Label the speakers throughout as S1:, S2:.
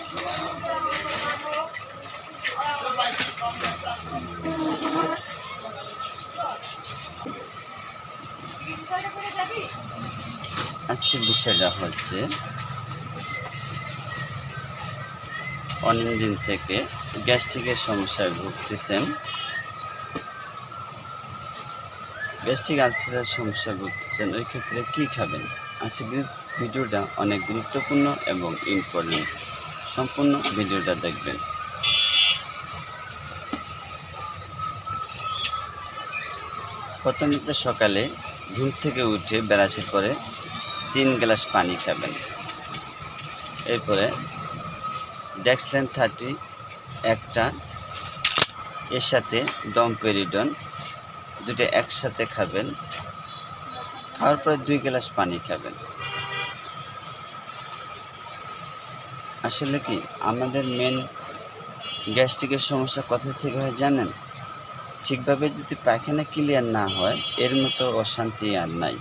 S1: আজকের বিষয়টা হচ্ছে অনেক দিন থেকে গ্যাস্ট্রিকের সমস্যায় ভুগতেছেন, গ্যাস্ট্রিক আলসারের সমস্যায় ভুগতেছেন, ওই ক্ষেত্রে কী খাবেন। আজকের ভিডিওটা অনেক গুরুত্বপূর্ণ এবং ইম্পর্টেন্ট, সম্পূর্ণ ভিডিওটা দেখবেন। প্রথমত সকালে ঘুম থেকে উঠে ব্রাশ করে 3 গ্লাস পানি খাবেন। এরপরে ডেক্সল্যান 30 একটা, এর সাথে ডমপেরিডন দুটো একসাথে খাবেন। খাওয়ার পরে 2 গ্লাস পানি খাবেন। আসলে কি আমাদের মেন গ্যাস্ট্রিকের সমস্যা কোথা থেকে হয় জানেন? ঠিকভাবে যদি পায়খানা ক্লিয়ার না হয়, এর মতো অশান্তি আর নাই।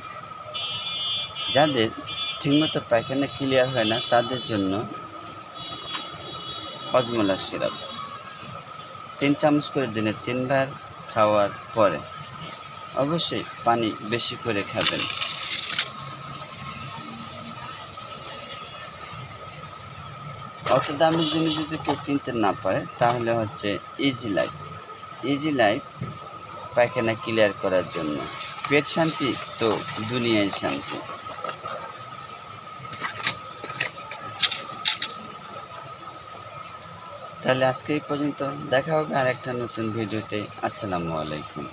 S1: যাদের ঠিকমতো পায়খানা ক্লিয়ার হয় না, তাদের জন্য হজমোলার সিরাপ 3 চামচ করে দিনে 3 বার খাওয়ার পরে অবশ্যই পানি বেশি করে খাবেন। অত দামের জিনিস যদি কেউ কিনতে না পারে, তাহলে হচ্ছে ইজি লাইফ পায়খানা ক্লিয়ার করার জন্য। পেট শান্তি তো দুনিয়ায় শান্তি। তাহলে আজকে এই পর্যন্ত, দেখা হবে আর একটা নতুন ভিডিওতে। আসসালামু আলাইকুম।